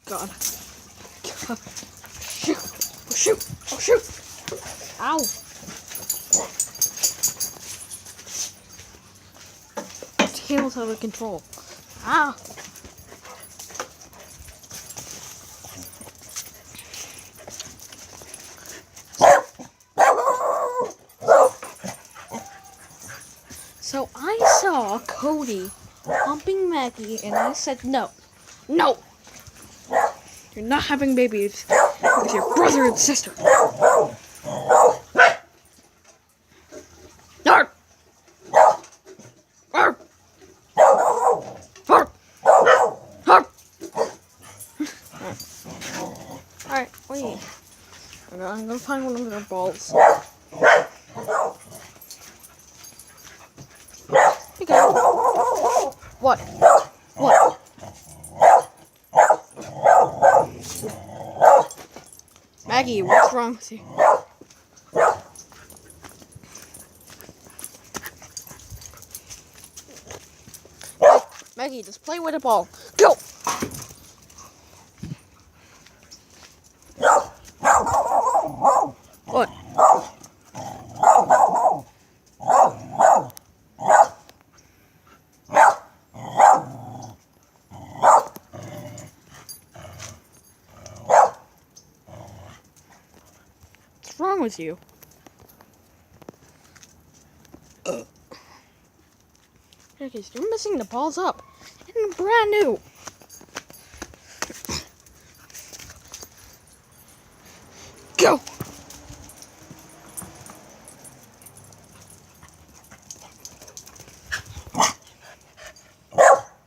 God. Shoot! Oh, shoot! Oh, shoot! Ow! Tail's out of control. Ah! So I saw Cody humping Maggie, and I said, no, no, you're not having babies with your brother and sister. Arr! Arr! Arr! Arr! Alright, wait. I'm gonna find one of their balls. Here you go. What? What? Maggie, what's wrong with you? Maggie, just play with the ball. Go! What? What's wrong with you? Okay, so you're missing the balls up. And brand new. Go!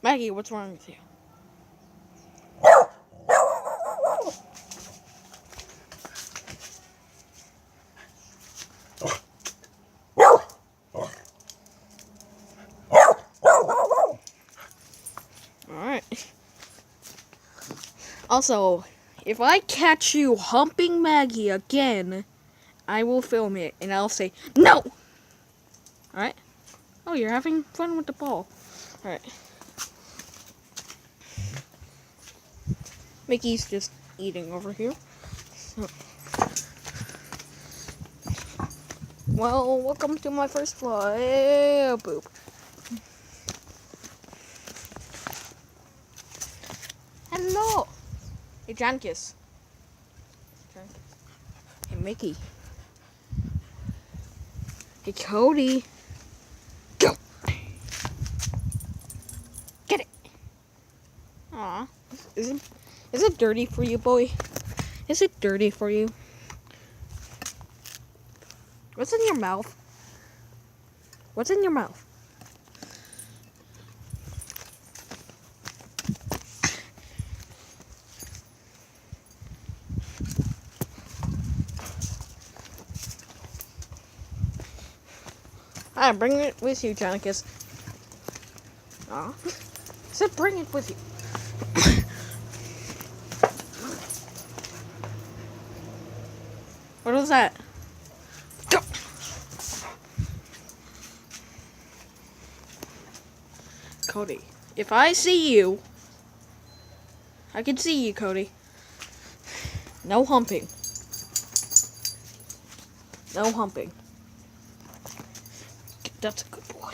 Maggie, what's wrong with you? Alright. Also, if I catch you humping Maggie again, I will film it and I'll say, no! Alright? Oh, you're having fun with the ball. Alright. Mickey's just eating over here. So. Well, welcome to my first fly. Boop. Hello! Hey, Jankis. Hey, Mickey. Hey, Cody. Go! Get it! Aw. Is it dirty for you, boy? Is it dirty for you? What's in your mouth? What's in your mouth? Alright, bring it with you, Janicus. Aw. Said bring it with you. What was that? Go! Cody, if I see you, I can see you, Cody. No humping. No humping. That's a good boy.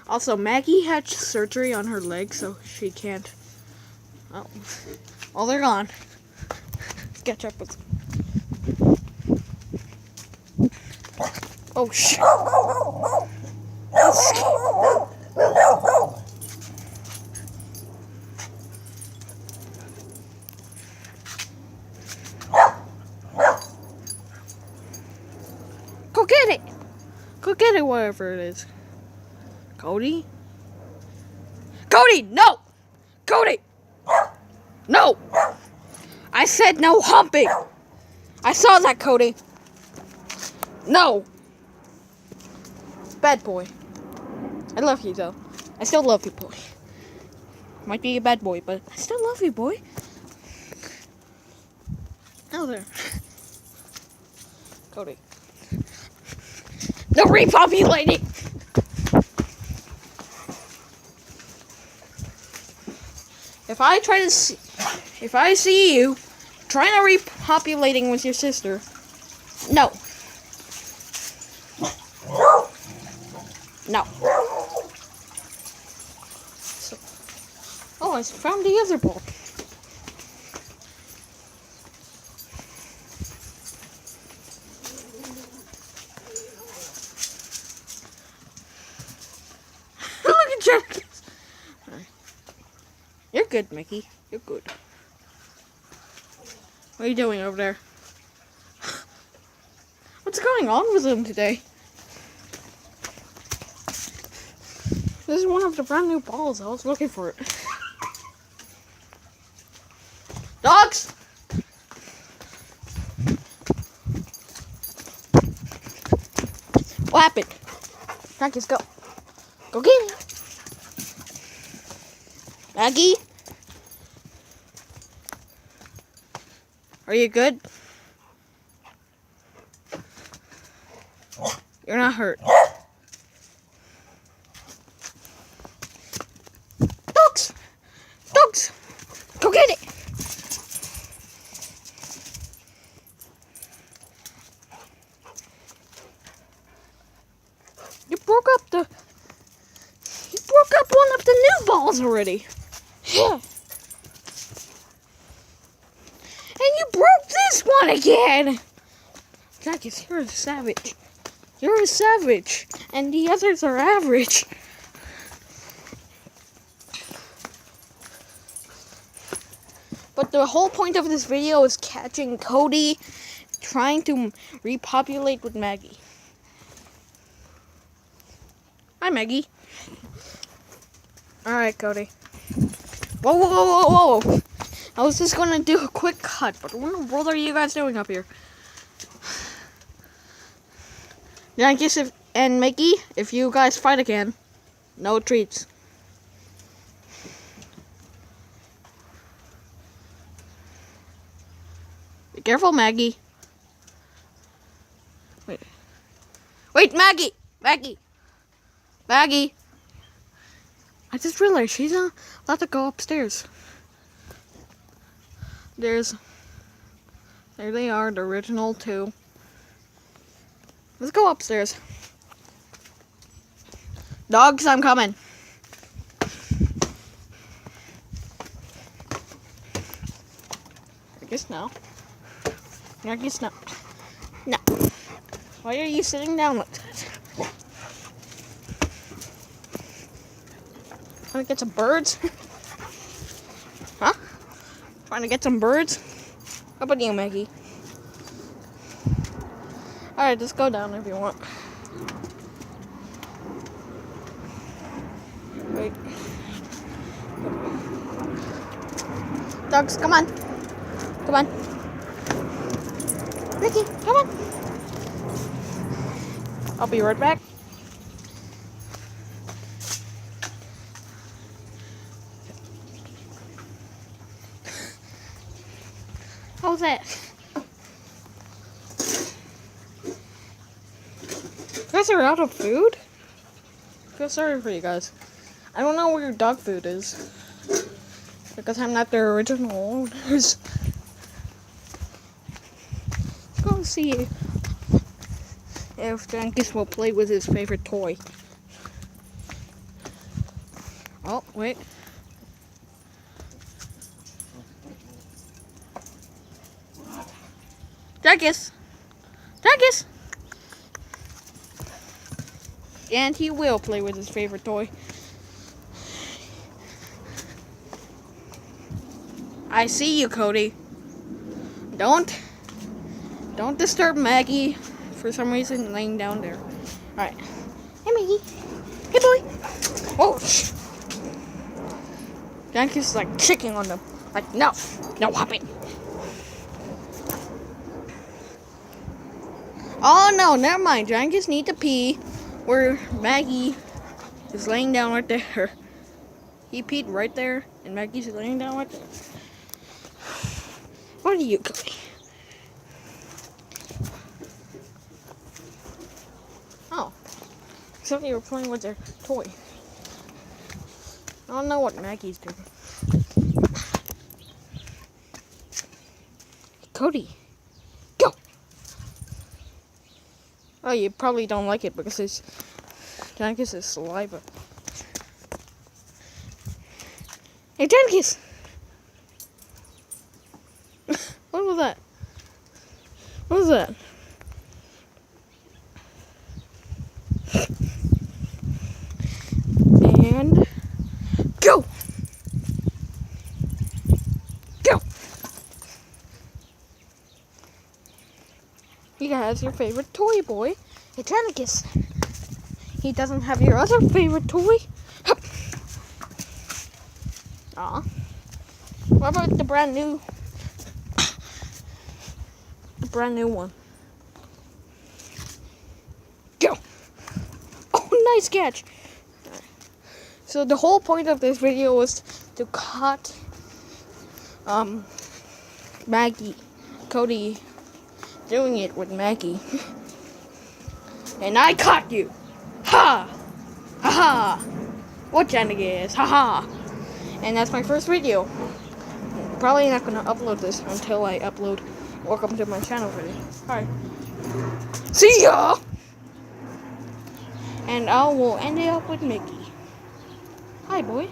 Also, Maggie had surgery on her leg, so she can't. Oh, well, they're gone. Let's catch up with. Oh shit! Go get it! Go get it, whatever it is. Cody? Cody, no! Cody! No! I said no humping! I saw that, Cody. No! Bad boy. I love you, though. I still love you, boy. Might be a bad boy, but I still love you, boy. Oh, there. Cody. No repopulating! If I see you trying to repopulating with your sister, no. No. So, oh, I found the other ball. Look at Jack. You're good, Mickey. You're good. What are you doing over there? What's going on with him today? This is one of the brand new balls. I was looking for it. Dogs! What happened? Marcus, go. Go get it. Maggie? Are you good? You're not hurt. Dogs! Dogs! Go get it! You broke up one of the new balls already. Yeah. And you broke this one again! Marcus, you're a savage. You're a savage. And the others are average. But the whole point of this video is catching Cody trying to repopulate with Maggie. Hi, Maggie. Alright, Cody. Whoa, whoa, whoa, whoa, whoa. I was just gonna do a quick cut, but what in the world are you guys doing up here? Yankees and Mickey, if you guys fight again, no treats. Be careful, Maggie. Wait, Maggie! Maggie! Maggie! I just realized she's not allowed to go upstairs. There they are, the original two. Let's go upstairs. Dogs, I'm coming. I guess no. I guess no. No. Why are you sitting down like that? Trying to get some birds? Huh? Trying to get some birds? How about you, Maggie? Alright, just go down if you want. Wait. Dogs, come on. Come on. Mickey, come on. I'll be right back. How's that? You guys are out of food? I feel sorry for you guys. I don't know where your dog food is. Because I'm not their original owners. Let's go see if Jankus will play with his favorite toy. Oh, wait. Jankus! Jankus! And he will play with his favorite toy. I see you, Cody. Don't disturb Maggie for some reason laying down there. Alright. Hey, Maggie. Hey, boy. Oh, shh. Jankus is like checking on them. Like, no hopping. Oh, no, never mind. Jankus need to pee. Where Maggie is laying down right there. He peed right there, and Maggie's laying down right there. What are you doing? Oh, except you were playing with their toy. I don't know what Maggie's doing. Cody, go. Oh, you probably don't like it because it's Danicus is saliva. Hey, Danicus! What was that? What was that? And go! Go! You guys, your favorite toy boy, Danicus. He doesn't have your other favorite toy. Hup. Aw. What about the brand new one? Go! Oh, nice catch! So the whole point of this video was to cut Maggie, Cody doing it with Maggie. And I caught you! Ha! Ha ha! What Danicus? Ha ha! And that's my first video. Probably not gonna upload this until I upload Welcome to my channel video. Alright. See ya! And I will end it up with Mickey. Hi, boy.